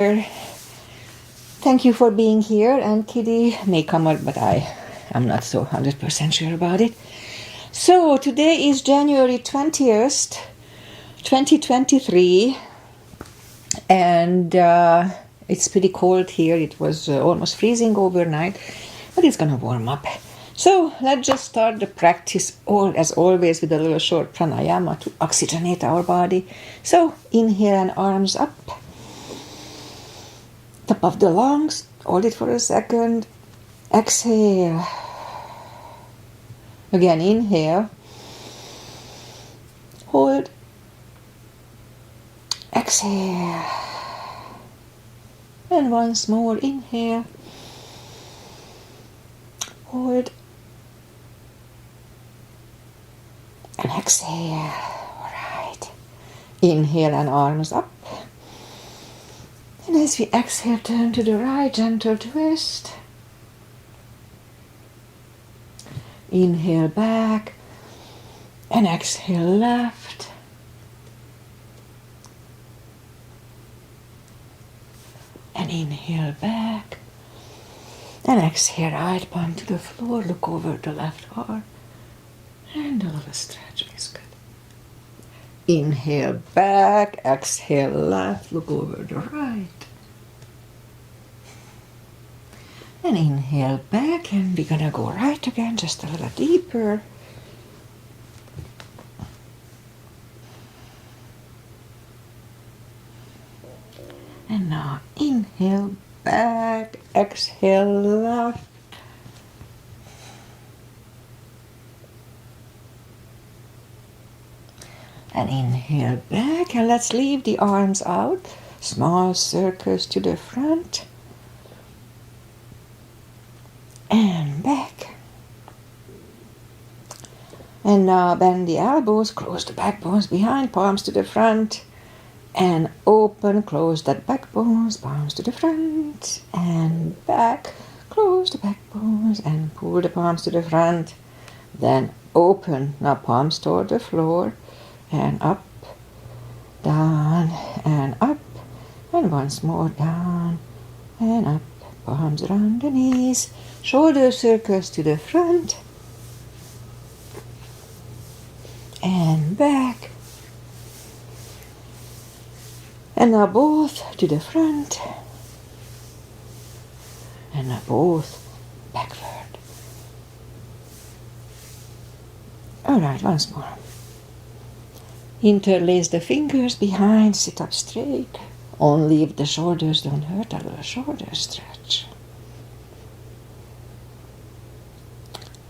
Thank you for being here, and Kitty may come up, but I'm not so 100% sure about it. So today is January 20th, 2023, and it's pretty cold here. It was almost freezing overnight, but it's gonna warm up. So let's just start the practice, as always, with a little short pranayama to oxygenate our body. So inhale and arms up, top of the lungs, hold it for a second, exhale. Again, inhale, hold, exhale, and once more, inhale, hold, and exhale. All right. Inhale and arms up. And as we exhale, turn to the right, gentle twist. Inhale back and exhale left. And inhale back and exhale right palm to the floor. Look over the left arm and a little stretch is good. Inhale back, exhale left, look over the right. And inhale back, and we're gonna go right again, just a little deeper. And now inhale back, exhale left. And inhale back, and let's leave the arms out. Small circles to the front. And back. And now bend the elbows, close the back bones behind, palms to the front. And open, close that back bones, palms to the front. And back, close the back bones and pull the palms to the front. Then open, now palms toward the floor. And up, down, and up. And once more, down, and up. Palms around the knees, shoulder circles to the front and back, and now both to the front and now both backward. Alright, once more. Interlace the fingers behind, sit up straight. Only if the shoulders don't hurt, a little shoulder stretch.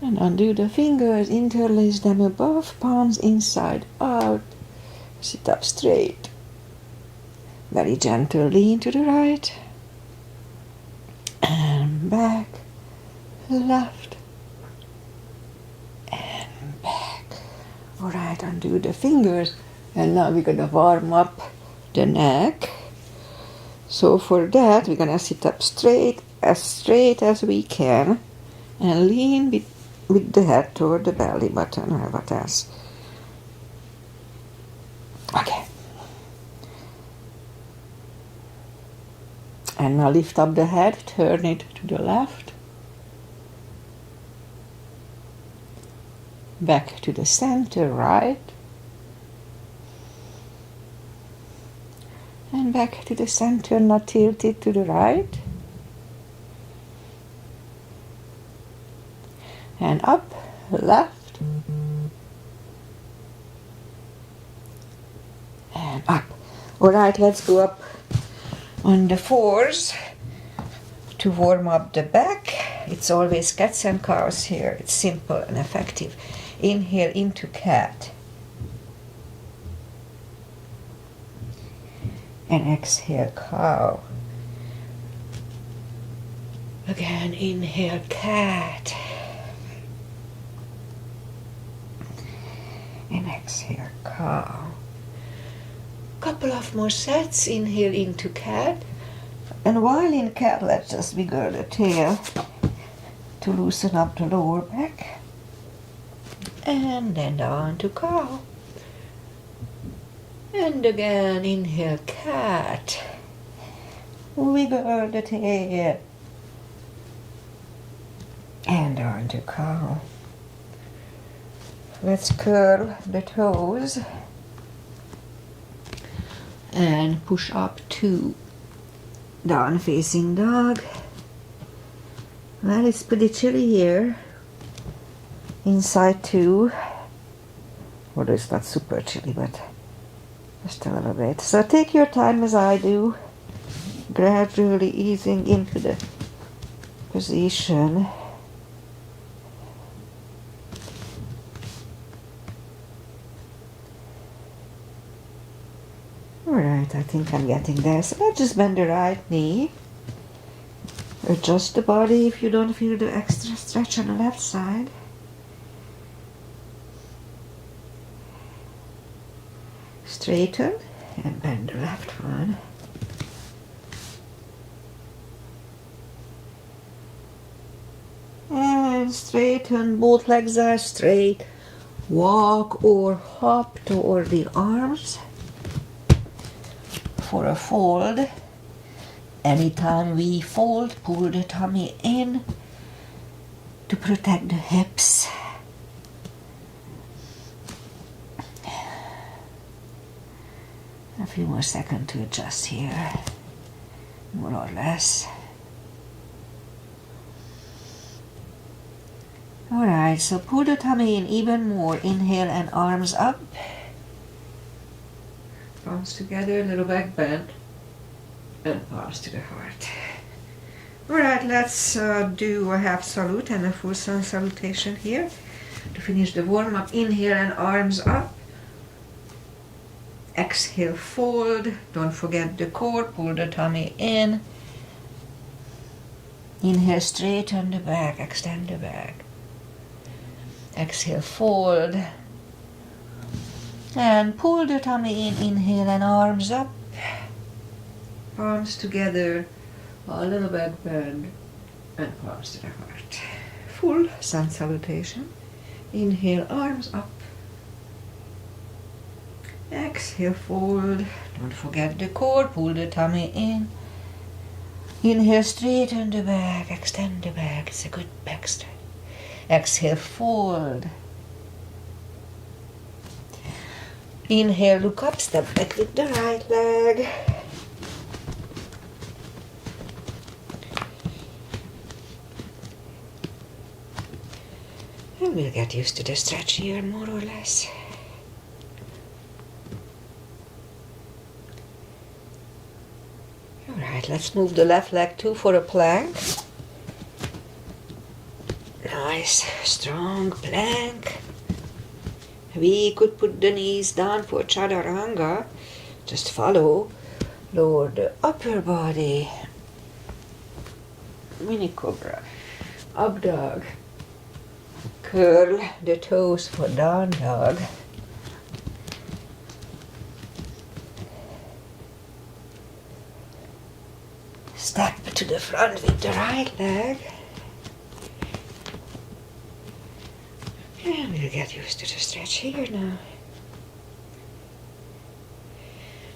And undo the fingers, interlace them above, palms inside out. Sit up straight. Very gentle, lean to the right. And back, left, and back. Alright, undo the fingers. And now we're gonna warm up the neck. So for that, we're gonna sit up straight as we can, and lean with the head toward the belly button, or what else. Okay. And now lift up the head, turn it to the left, back to the center, right, and back to the center, now tilt it to the right, and up, left, and up. Alright, let's go up on the fours to warm up the back. It's always cats and cows here. It's simple and effective. Inhale into cat. And exhale, cow. Again, inhale, cat. And exhale, cow. Couple of more sets. Inhale into cat. And while in cat, let's just wiggle the tail to loosen up the lower back. And then down to cow. And again, inhale, cat. Wiggle the tail. And on to cow. Let's curl the toes and push up to down facing dog. Well, it's pretty chilly here. Inside too. Although it's not super chilly, but just a little bit. So take your time as I do, gradually easing into the position. Alright, I think I'm getting there. So let's just bend the right knee. Adjust the body if you don't feel the extra stretch on the left side. Straighten and bend the left one. And straighten, both legs are straight. Walk or hop toward the arms for a fold. Anytime we fold, pull the tummy in to protect the hips. A few more seconds to adjust here, more or less. Alright, so pull the tummy in even more. Inhale and arms up. Palms together, little back bend. And palms to the heart. Alright, let's do a half salute and a full sun salutation here. To finish the warm up, inhale and arms up. Exhale, fold. Don't forget the core, pull the tummy in. Inhale, straighten the back, extend the back. Exhale, fold. And pull the tummy in, inhale and arms up. Palms together, a little back bend, and palms to the heart. Full sun salutation. Inhale, arms up. Exhale, fold. Don't forget the core, pull the tummy in. Inhale, straighten the back, extend the back. It's a good back stretch. Exhale, fold. Inhale, look up, step back with the right leg. And we'll get used to the stretch here, more or less. Alright, let's move the left leg too for a plank. Nice, strong plank. We could put the knees down for chaturanga. Just follow. Lower the upper body. Mini cobra. Up dog. Curl the toes for down dog. Step to the front with the right leg. And we'll get used to the stretch here now.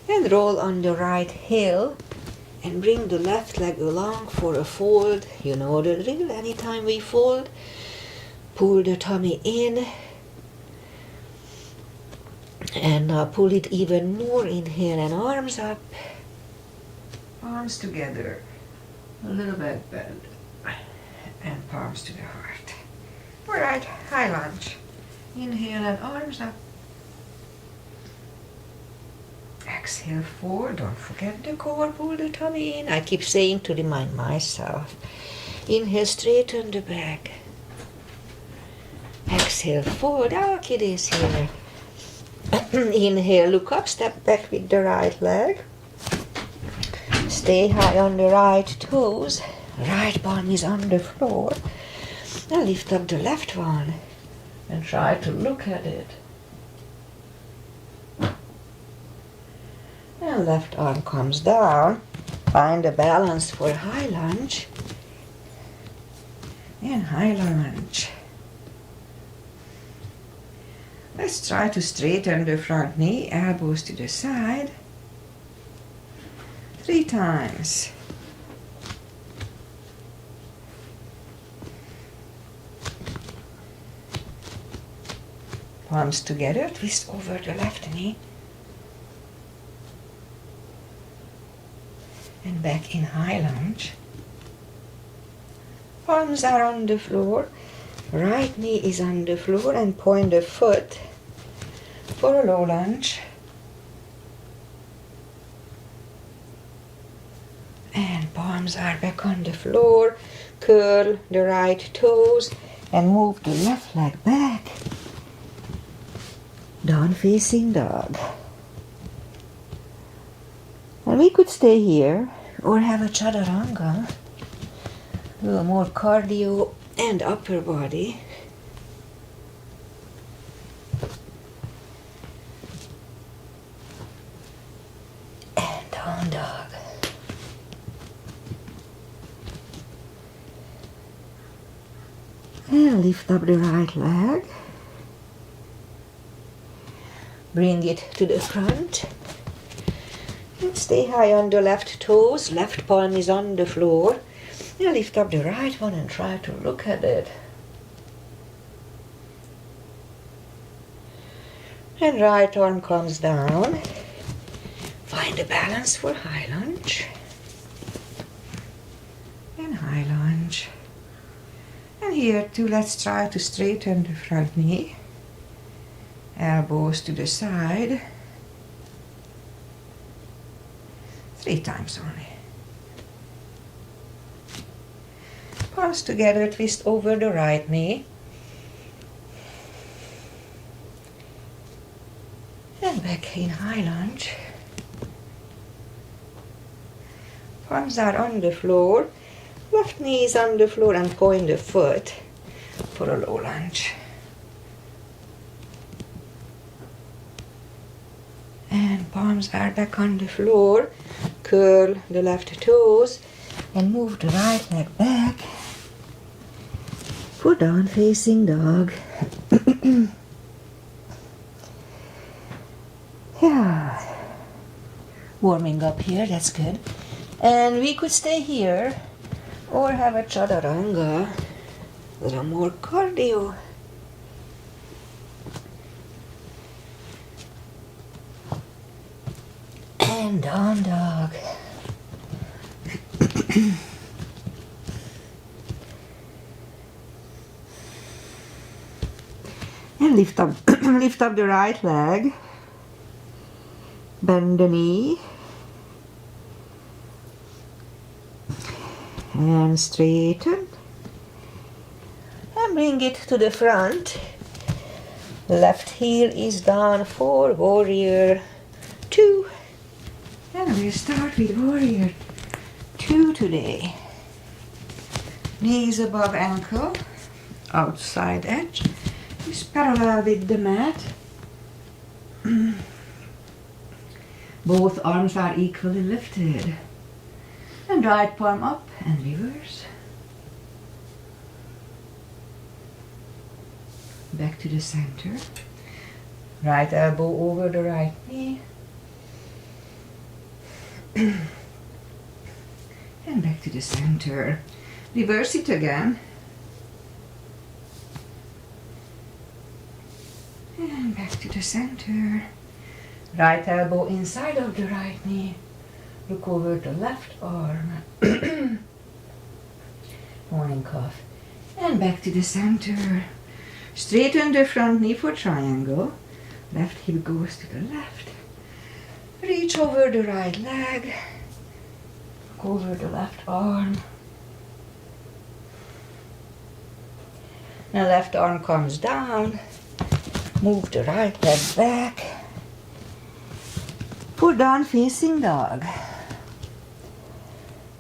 And roll on the right heel and bring the left leg along for a fold. You know the drill. Anytime we fold, pull the tummy in. And now pull it even more. Inhale and arms up. Palms together. A little back bend. And palms to the heart. Alright, high lunge. Inhale and arms up. Exhale, forward. Don't forget the core. Pull the tummy in. I keep saying to remind myself. Inhale, straighten the back. Exhale, forward. Ah, kiddies here. Inhale, look up. Step back with the right leg. Stay high on the right toes. Right palm is on the floor. Now lift up the left one and try to look at it. And left arm comes down. Find a balance for high lunge. And high lunge. Let's try to straighten the front knee, elbows to the side. 3 times. Palms together, twist over the left knee. And back in high lunge. Palms are on the floor. Right knee is on the floor and point the foot for a low lunge. And palms are back on the floor. Curl the right toes and move the left leg back. Down facing dog. And we could stay here or have a chaturanga. A little more cardio and upper body. And down dog. And lift up the right leg. Bring it to the front. And stay high on the left toes. Left palm is on the floor. Now lift up the right one and try to look at it. And right arm comes down. Find a balance for high lunge. And high lunge. And here too, let's try to straighten the front knee. Elbows to the side. 3 times only. Palms together, twist over the right knee. And back in high lunge. Palms are on the floor. Left knee is on the floor and point the foot for a low lunge. And palms are back on the floor. Curl the left toes and move the right leg back. For down facing dog. Yeah. Warming up here, that's good. And we could stay here or have a chaturanga. A little more cardio. And down dog. And lift up lift up the right leg. Bend the knee. And straighten. And bring it to the front. Left heel is down for warrior 2. And we'll start with warrior 2 today. Knees above ankle, outside edge. Is parallel with the mat. Both arms are equally lifted. And right palm up and reverse. Back to the center. Right elbow over the right knee. And back to the center. Reverse it again. And back to the center. Right elbow inside of the right knee. Look over the left arm. Morning cough. And back to the center. Straighten the front knee for triangle. Left hip goes to the left. Reach over the right leg. Look over the left arm. Now left arm comes down. Move the right leg back. Put down facing dog.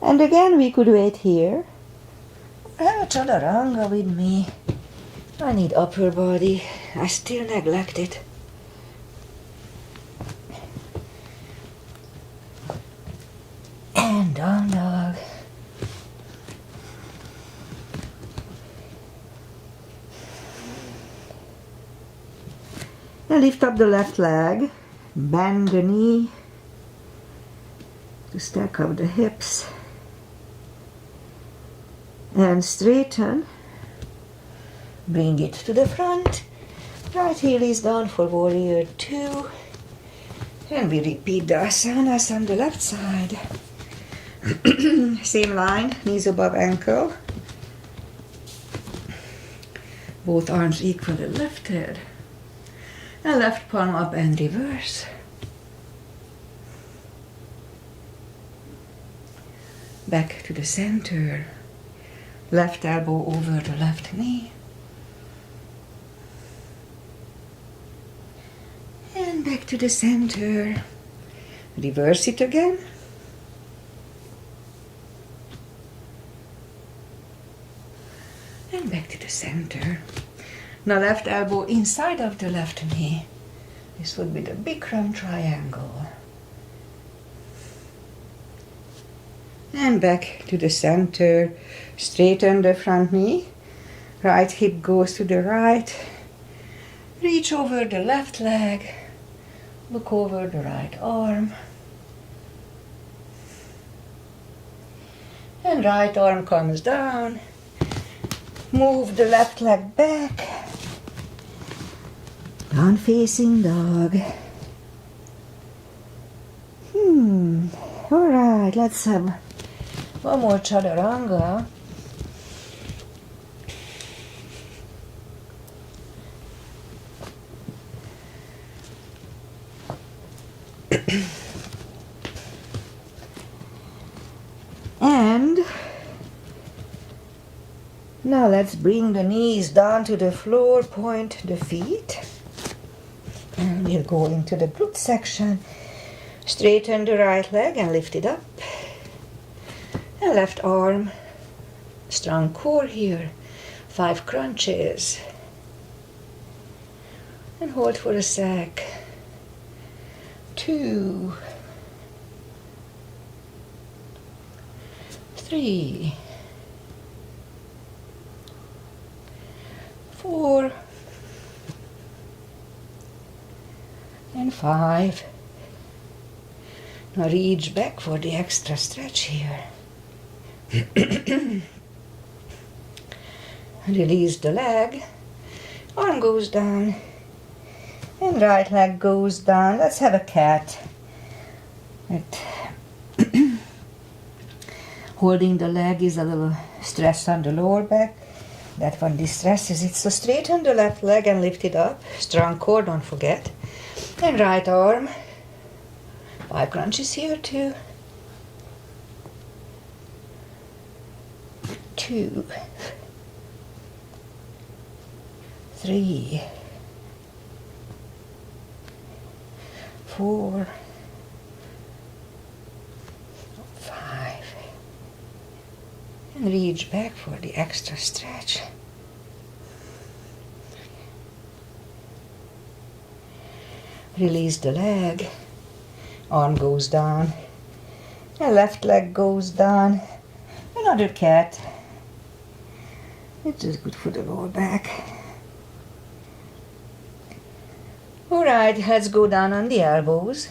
And again we could wait here. Have a chaturanga with me. I need upper body. I still neglect it. And down dog. Now lift up the left leg. Bend the knee to stack up the hips. And straighten. Bring it to the front. Right heel is down for warrior 2. And we repeat the asanas on the left side. Same line, knees above ankle. Both arms equally lifted. And left palm up and reverse. Back to the center. Left elbow over the left knee. And back to the center. Reverse it again. And back to the center. Now left elbow inside of the left knee. This would be the Bikram triangle. And back to the center. Straighten the front knee. Right hip goes to the right. Reach over the left leg. Look over the right arm. And right arm comes down. Move the left leg back. Down facing dog. Alright, let's have one more chaturanga. And now let's bring the knees down to the floor, point the feet. And we'll go into the glute section. Straighten the right leg and lift it up. And left arm. Strong core here. 5 crunches. And hold for a sec. 2, 3, 4, and 5. Now reach back for the extra stretch here. Release the leg. Arm goes down. And right leg goes down. Let's have a cat. Holding the leg is a little stress on the lower back. That one distresses it. So straighten the left leg and lift it up. Strong core, don't forget. And right arm. 5 crunches here too. 2, 3, 4, 5, and reach back for the extra stretch. Release the leg, arm goes down, and left leg goes down. Another cat. It's just good for the lower back. Alright, let's go down on the elbows.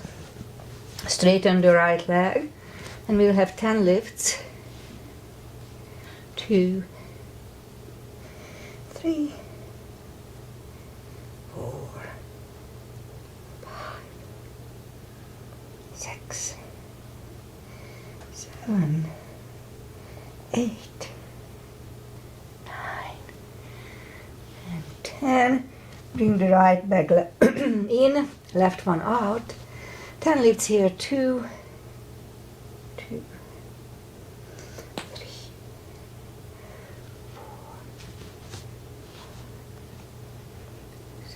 Straighten the right leg. And we'll have 10 lifts. 2, 3, 4, 5, 6, 7, 8, 9, and 10. Bring the right leg in, left one out. 10 lifts here, 2, 3, 4,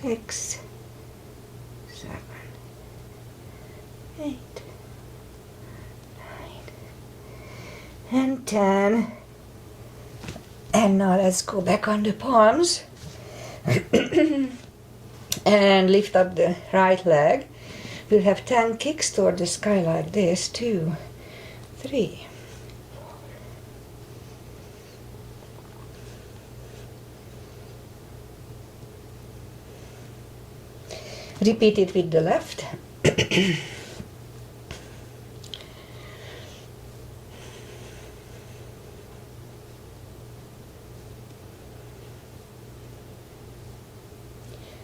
6, 7, 8, 9, and 10. And now let's go back on the palms. And lift up the right leg. We'll have 10 kicks toward the sky like this. 2, 3, 4. Repeat it with the left.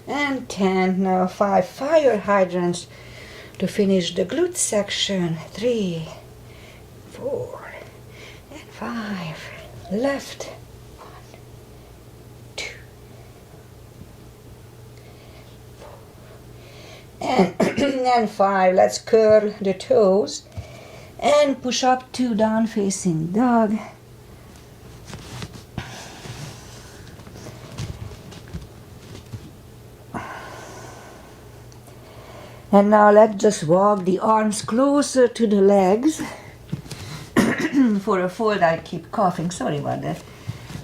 and 10. Now 5 fire hydrants to finish the glute section. 3, 4, and 5. Left. 1, 2, 4, and 5. Let's curl the toes and push up to down facing dog. And now let's just walk the arms closer to the legs. For a fold, I keep coughing. Sorry about that.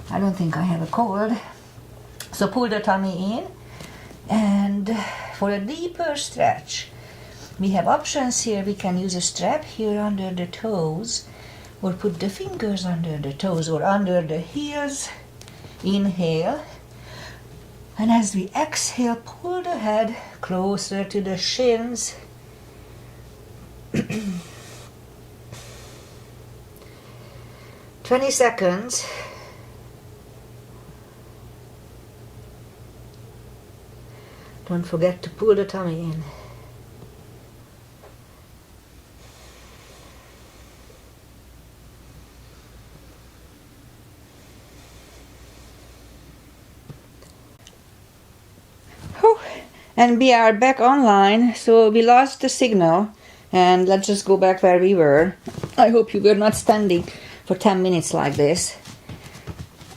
I don't think I have a cold. So pull the tummy in. And for a deeper stretch, we have options here. We can use a strap here under the toes, or put the fingers under the toes or under the heels. Inhale. And as we exhale, pull the head closer to the shins. 20 seconds. Don't forget to pull the tummy in. And we are back online, so we lost the signal, and let's just go back where we were. I hope you were not standing for 10 minutes like this.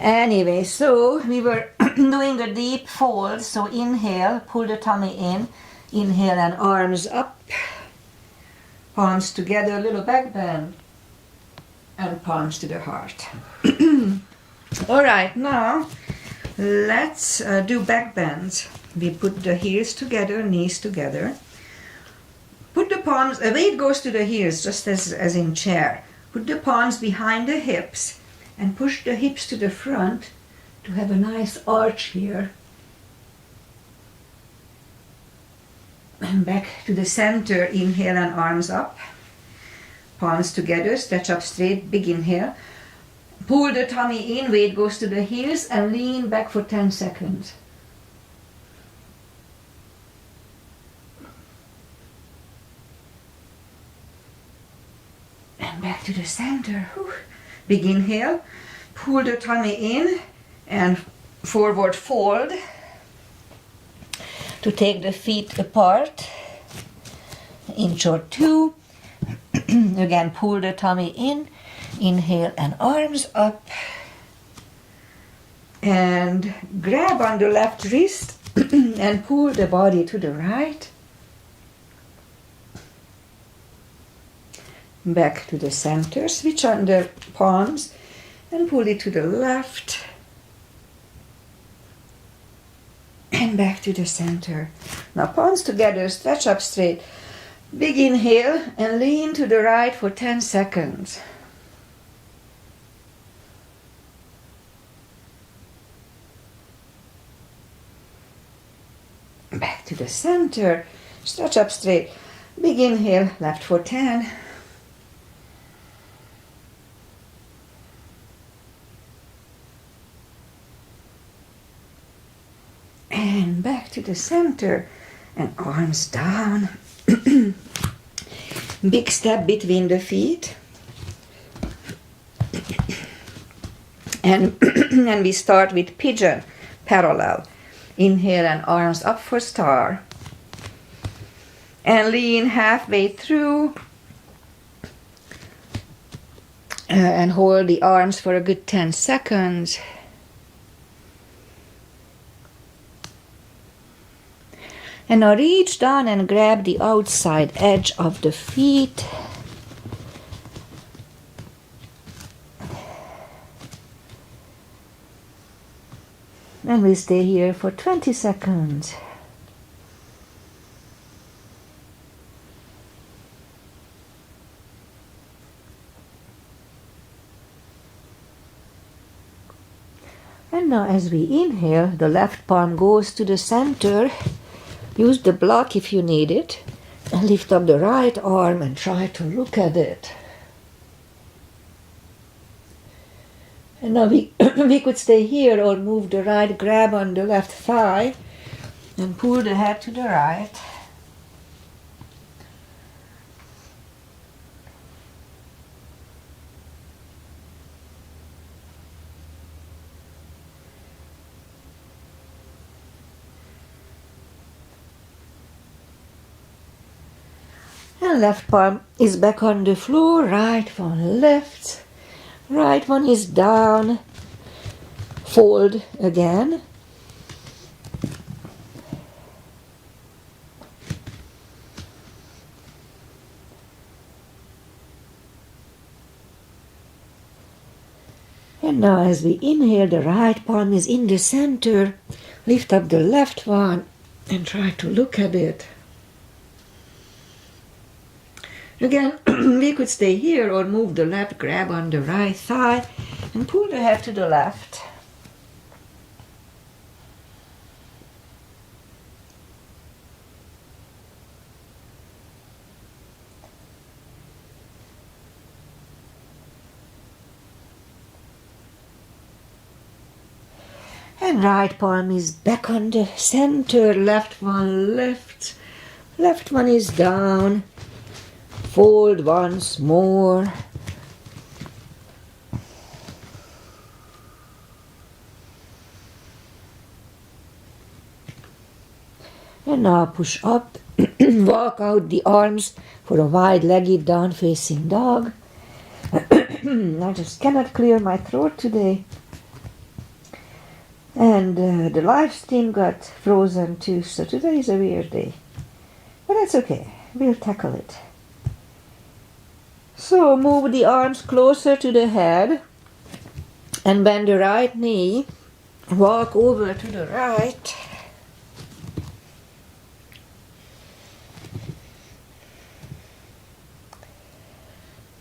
Anyway, so we were doing a deep fold, so inhale, pull the tummy in, inhale and arms up, palms together, little back bend, and palms to the heart. Alright, now let's do back bends. We put the heels together, knees together. Put the palms, weight goes to the heels, just as in chair. Put the palms behind the hips and push the hips to the front to have a nice arch here. And back to the center, inhale and arms up. Palms together, stretch up straight, big inhale. Pull the tummy in, weight goes to the heels, and lean back for 10 seconds. And back to the center. Big inhale, pull the tummy in and forward fold to take the feet apart, inch or two. Again, pull the tummy in, inhale and arms up, and grab on the left wrist and pull the body to the right. Back to the center, switch on the palms and pull it to the left. And back to the center. Now palms together, stretch up straight. Big inhale and lean to the right for 10 seconds. Back to the center, stretch up straight. Big inhale, left for 10. And back to the center and arms down. Big step between the feet. And, and we start with pigeon, parallel. Inhale and arms up for star. And lean halfway through. And hold the arms for a good 10 seconds. And now reach down and grab the outside edge of the feet. And we stay here for 20 seconds. And now as we inhale, the left palm goes to the center. Use the block if you need it, and lift up the right arm and try to look at it. And now we could stay here or move the right, grab on the left thigh, And pull the head to the right. And left palm is back on the floor, right one left, right one is down, fold again. And now as we inhale, the right palm is in the center. Lift up the left one and try to look at it. Again, we could stay here or move the left, grab on the right thigh and pull the head to the left. And right palm is back on the center, left one left, left one is down, fold once more. And now push up, walk out the arms for a wide-legged down-facing dog. I just cannot clear my throat today. And the live stream got frozen too, so today is a weird day. But that's okay, we'll tackle it. So move the arms closer to the head and bend the right knee. Walk over to the right.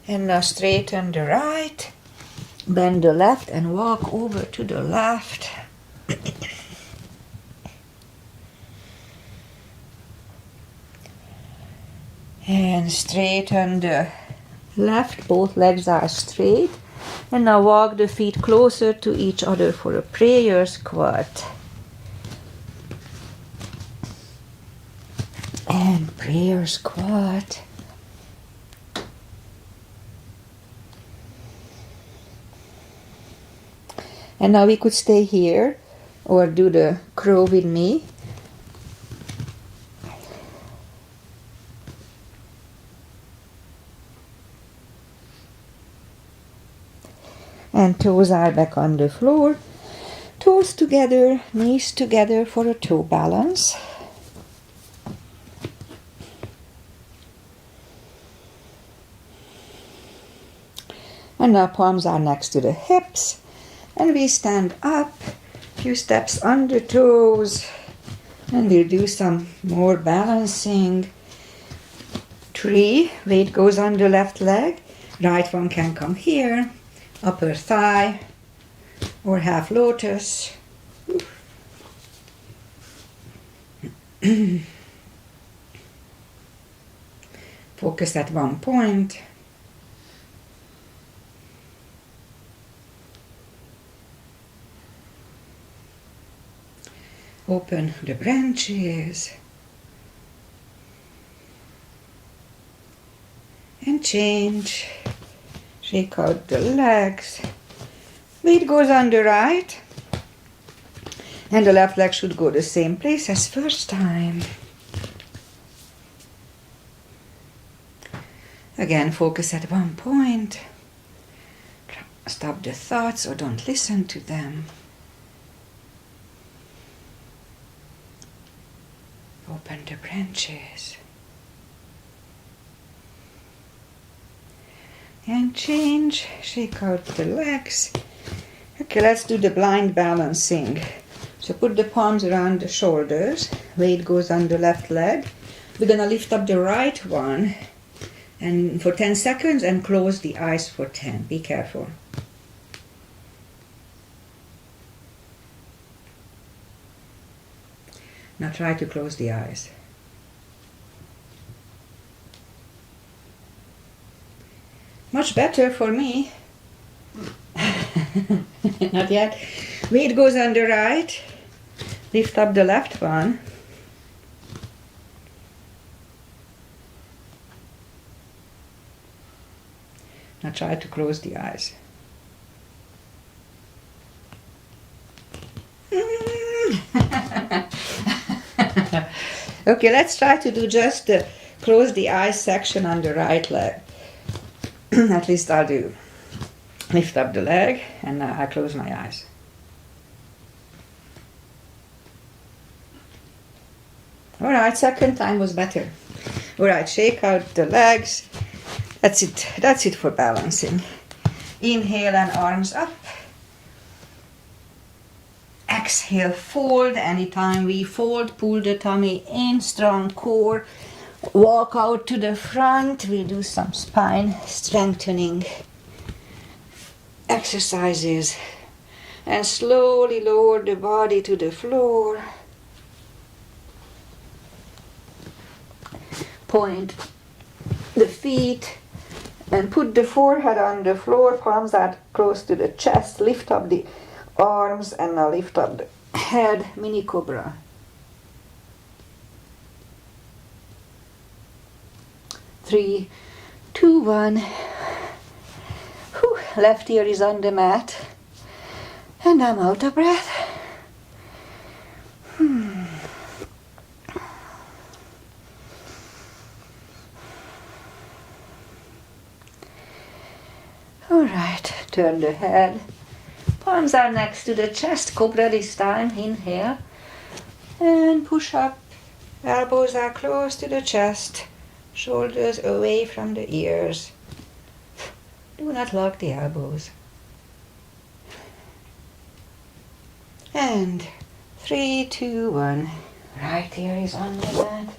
And now straighten the right. Bend the left and walk over to the left. And straighten the left, both legs are straight. And now walk the feet closer to each other for a prayer squat. And prayer squat. And now we could stay here or do the crow with me. And toes are back on the floor. Toes together, knees together for a toe balance. And now palms are next to the hips. And we stand up, few steps on the toes. And we'll do some more balancing. 3, weight goes on the left leg. Right one can come here. Upper thigh or half lotus. Focus at one point. Open the branches. And change. Shake out the legs. Weight goes on the right. And the left leg should go the same place as first time. Again, focus at one point. Stop the thoughts or don't listen to them. Open the branches. And change, shake out the legs. Okay, let's do the blind balancing. So put the palms around the shoulders. Weight goes on the left leg. We're gonna lift up the right one and for 10 seconds and close the eyes for 10. Be careful. Now try to close the eyes. Much better for me. Not yet. Weight goes on the right. Lift up the left one. Now try to close the eyes. Okay, let's try to do just the close the eyes section on the right leg. At least I'll do. Lift up the leg and now I close my eyes. Alright, second time was better. Alright, shake out the legs. That's it for balancing. Inhale and arms up. Exhale, fold. Anytime we fold, pull the tummy in, strong core. Walk out to the front. We'll do some spine strengthening exercises. And slowly lower the body to the floor. Point the feet and put the forehead on the floor, palms out close to the chest. Lift up the arms and now lift up the head, mini cobra. Three, two, one. Whew. Left ear is on the mat and I'm out of breath. Alright, turn the head. Palms are next to the chest, cobra this time. Inhale and push up. Elbows are close to the chest, shoulders away from the ears. Do not lock the elbows. And 3, 2, 1. Right ear is on the mat.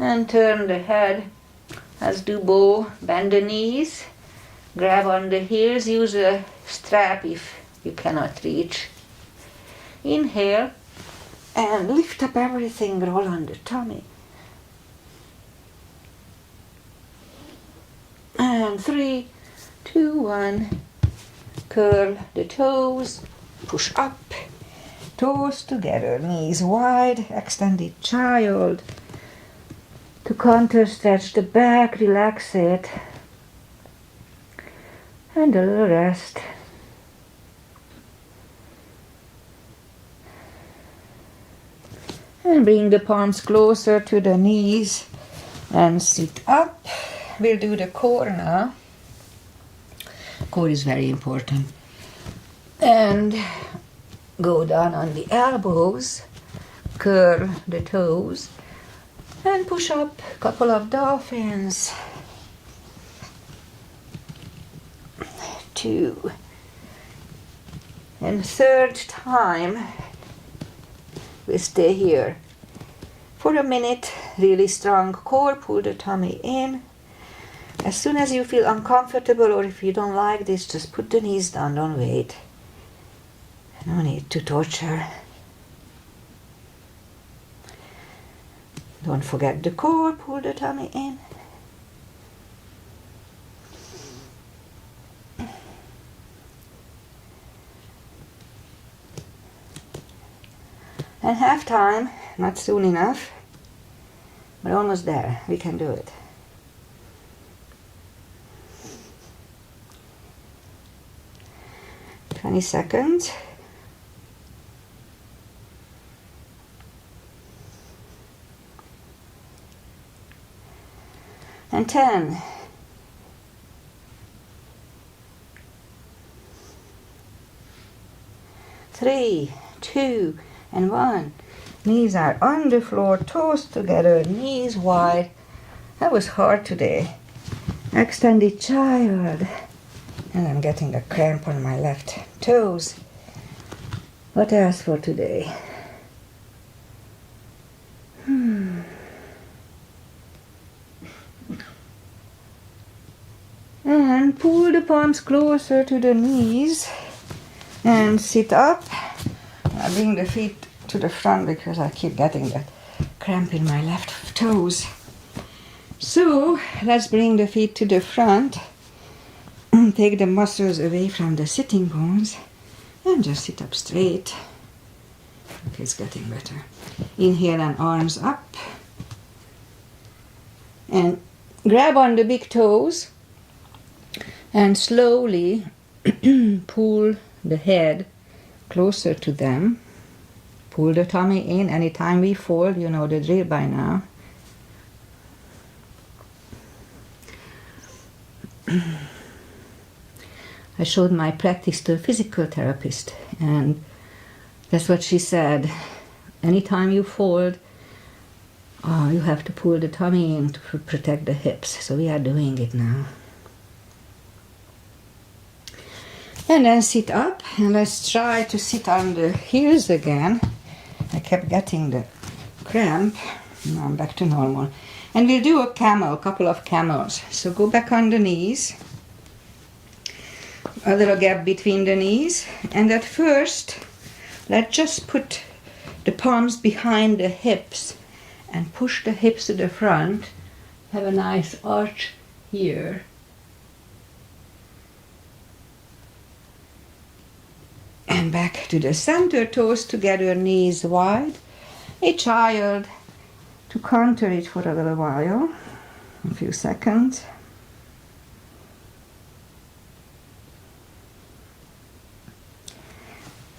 And turn the head as do bow. Bend the knees, grab on the heels, use a strap if you cannot reach. Inhale and lift up everything, roll on the tummy. And 3, 2, 1. Curl the toes, push up, toes together, knees wide, extended child. To counter stretch the back, relax it, and a little rest. And bring the palms closer to the knees and sit up. We'll do the core now. Core is very important. And go down on the elbows, curl the toes. And push up a couple of dolphins. 2. And third time, we stay here for a minute. Really strong core, pull the tummy in. As soon as you feel uncomfortable or if you don't like this, just put the knees down, don't wait. No need to torture. Don't forget the core, pull the tummy in. And half time, not soon enough, but almost there, we can do it. Twenty seconds. And 10. 3, 2, and 1. Knees are on the floor, toes together, knees wide. That was hard today. Extended child. And I'm getting a cramp on my left toes. What else for today? And pull the palms closer to the knees and sit up. I bring the feet to the front because I keep getting that cramp in my left toes. So let's bring the feet to the front. Take the muscles away from the sitting bones and just sit up straight. Okay, it's getting better. Inhale and arms up. And grab on the big toes and slowly pull the head closer to them. Pull the tummy in. Anytime we fold, you know the drill by now. I showed my practice to a physical therapist, and that's what she said. Anytime you fold, you have to pull the tummy in to protect the hips. So we are doing it now. And then sit up, and let's try to sit on the heels again. I kept getting the cramp. Now I'm back to normal. And we'll do a couple of camels. So go back on the knees. A little gap between the knees. And at first, let's just put the palms behind the hips and push the hips to the front. Have a nice arch here. And back to the center, toes together, knees wide. A child, to counter it for a little while, a few seconds.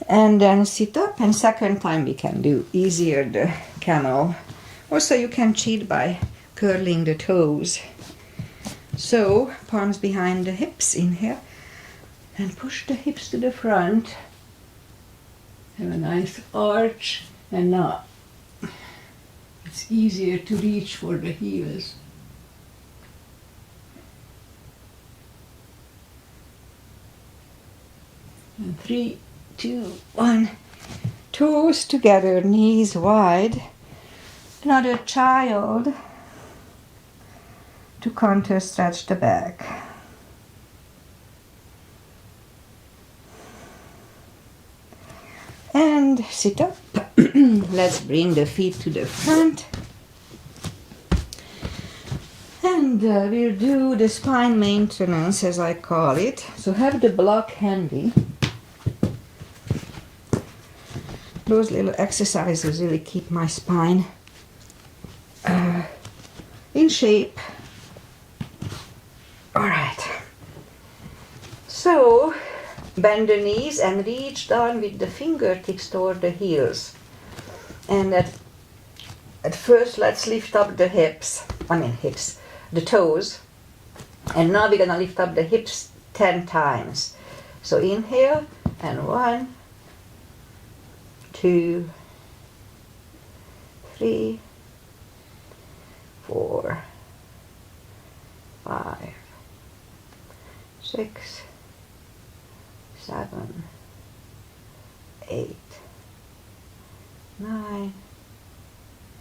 And then sit up, and second time we can do easier the camel. Also you can cheat by curling the toes. So palms behind the hips, inhale, and push the hips to the front. Have a nice arch, and now it's easier to reach for the heels. And 3, 2, 1. Toes together, knees wide. Another child to counter stretch the back. And sit up. Let's bring the feet to the front. And we'll do the spine maintenance, as I call it. So have the block handy. Those little exercises really keep my spine in shape. All right. So bend the knees and reach down with the fingertips toward the heels. And at first, let's lift up the the toes. And now we're gonna lift up the hips 10 times. So inhale, and 1, 2, 3, 4, 5, 6, 7, 8, 9,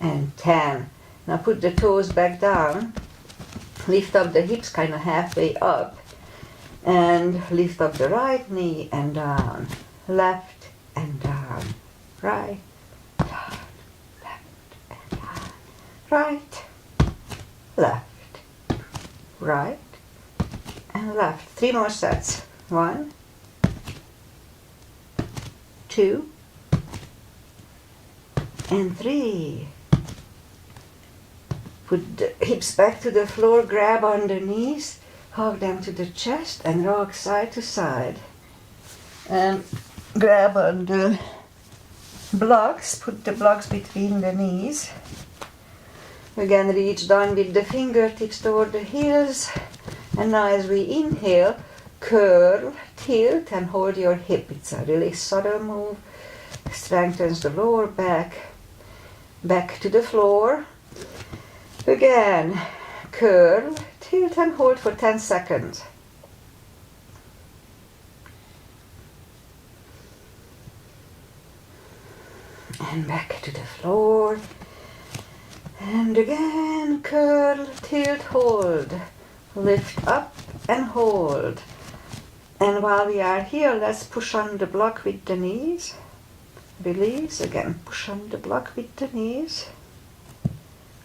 and 10. Now put the toes back down, lift up the hips kind of halfway up, and lift up the right knee and down, left and down, right, down, left and down, right, left, right, and left. 3 more sets. 1, 2, and 3. Put the hips back to the floor, grab on the knees, hug them to the chest, and rock side to side. And grab on the blocks, put the blocks between the knees. Again, reach down with the fingertips toward the heels. And now as we inhale, curl, tilt, and hold your hip. It's a really subtle move. Strengthens the lower back. Back to the floor. Again, curl, tilt, and hold for 10 seconds. And back to the floor. And again, curl, tilt, hold. Lift up and hold. And while we are here, let's push on the block with the knees. Release, again, push on the block with the knees.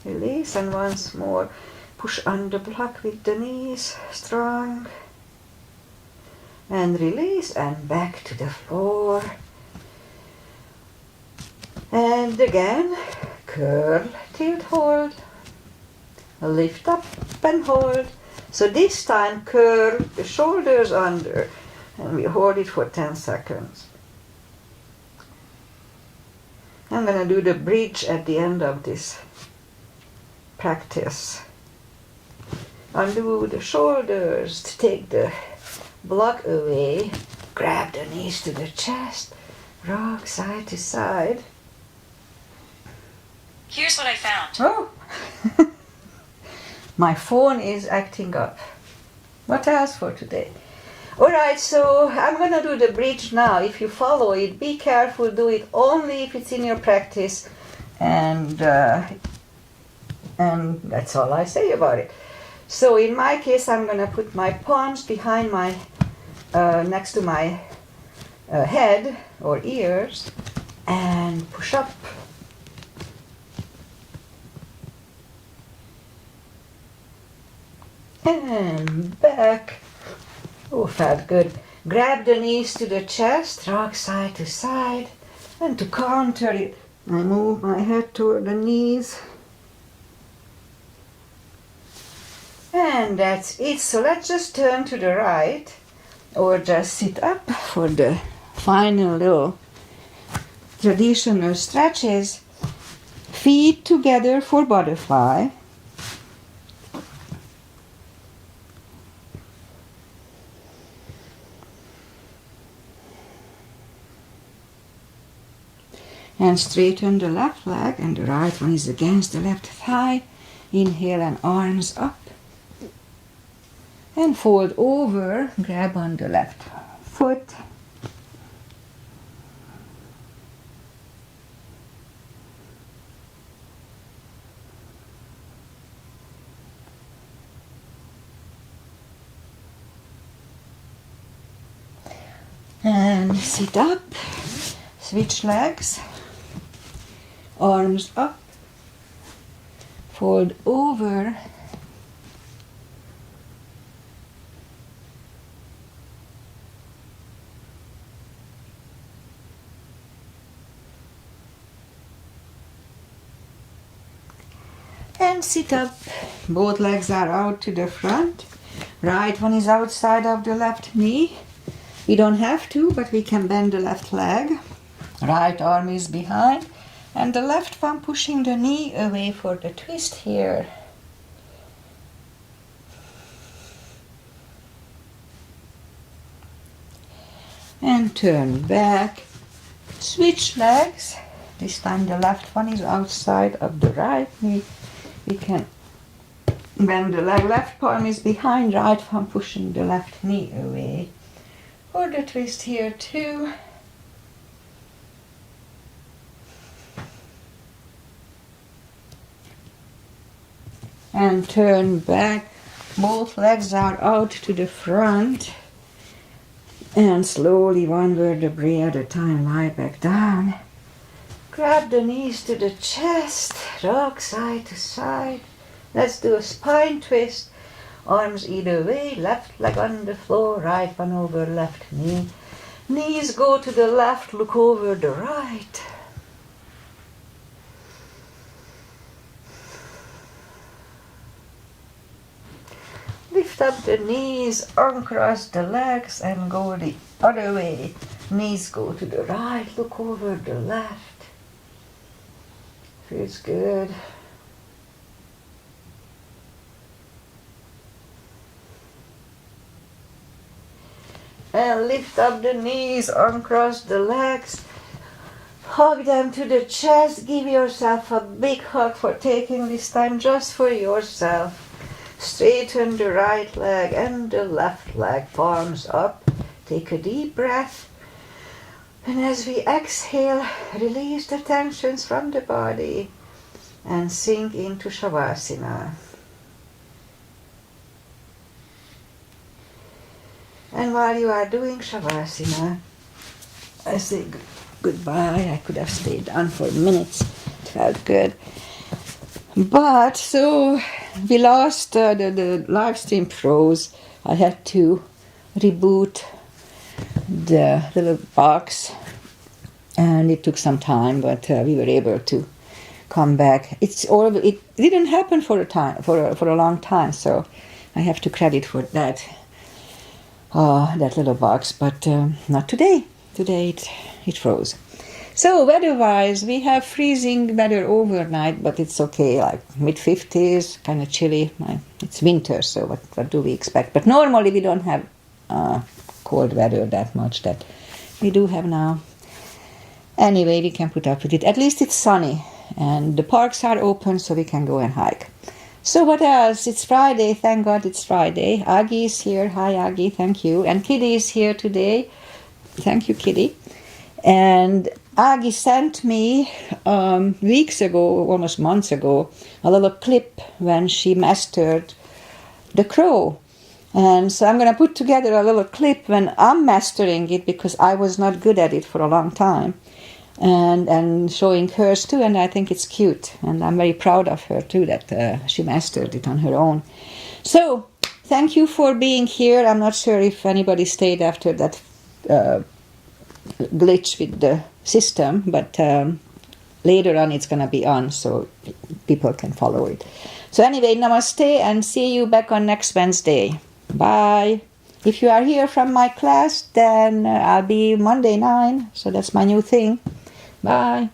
Release, and once more, push on the block with the knees, strong. And release, and back to the floor. And again, curl, tilt, hold, lift up and hold. So this time curl the shoulders under and we hold it for 10 seconds. I'm going to do the bridge at the end of this practice. Undo the shoulders to take the block away. Grab the knees to the chest. Rock side to side. Here's what I found. Oh! My phone is acting up. What else for today? Alright, so I'm gonna do the bridge now. If you follow it, be careful, do it only if it's in your practice. And that's all I say about it. So in my case, I'm gonna put my palms behind my, next to my head or ears and push up. And back. Oh, felt good. Grab the knees to the chest, rock side to side. And to counter it, I move my head toward the knees. And that's it. So let's just turn to the right or just sit up for the final little traditional stretches. Feet together for butterfly. And straighten the left leg and the right one is against the left thigh. Inhale and arms up. And fold over, grab on the left foot. And sit up, switch legs. Arms up, fold over, and sit up. Both legs are out to the front. Right one is outside of the left knee. We don't have to, but we can bend the left leg. Right arm is behind. And the left one pushing the knee away for the twist here. And turn back. Switch legs. This time the left one is outside of the right knee. We can bend the leg. Left palm is behind, right one pushing the left knee away. For the twist here too. And turn back. Both legs are out to the front. And slowly, one vertebrae at a time, lie back down. Grab the knees to the chest. Rock side to side. Let's do a spine twist. Arms either way. Left leg on the floor. Right one over left knee. Knees go to the left. Look over the right. Lift up the knees, uncross the legs and go the other way. Knees go to the right, look over the left. Feels good. And lift up the knees, uncross the legs. Hug them to the chest. Give yourself a big hug for taking this time just for yourself. Straighten the right leg and the left leg, palms up. Take a deep breath. And as we exhale, release the tensions from the body and sink into Shavasana. And while you are doing Shavasana, I say goodbye. I could have stayed down for minutes. It felt good. But so we lost the live stream froze. I had to reboot the little box and it took some time, but we were able to come back. It didn't happen for a long time, so I have to credit for that. That little box, but not today. Today it froze. So weather-wise, we have freezing weather overnight, but it's okay, like mid-50s, kind of chilly. It's winter, so what do we expect? But normally we don't have cold weather that much that we do have now. Anyway, we can put up with it. At least it's sunny, and the parks are open, so we can go and hike. So what else? It's Friday. Thank God it's Friday. Aggie is here. Hi, Aggie. Thank you. And Kitty is here today. Thank you, Kitty. And Aggie sent me weeks ago, almost months ago, a little clip when she mastered the crow. And so I'm going to put together a little clip when I'm mastering it, because I was not good at it for a long time. And showing hers too, and I think it's cute, and I'm very proud of her too that she mastered it on her own. So thank you for being here. I'm not sure if anybody stayed after that glitch with the system, but later on it's gonna be on so people can follow it. So anyway, namaste, and see you back on next Wednesday. Bye. If you are here from my class, then I'll be Monday 9, so that's my new thing. Bye.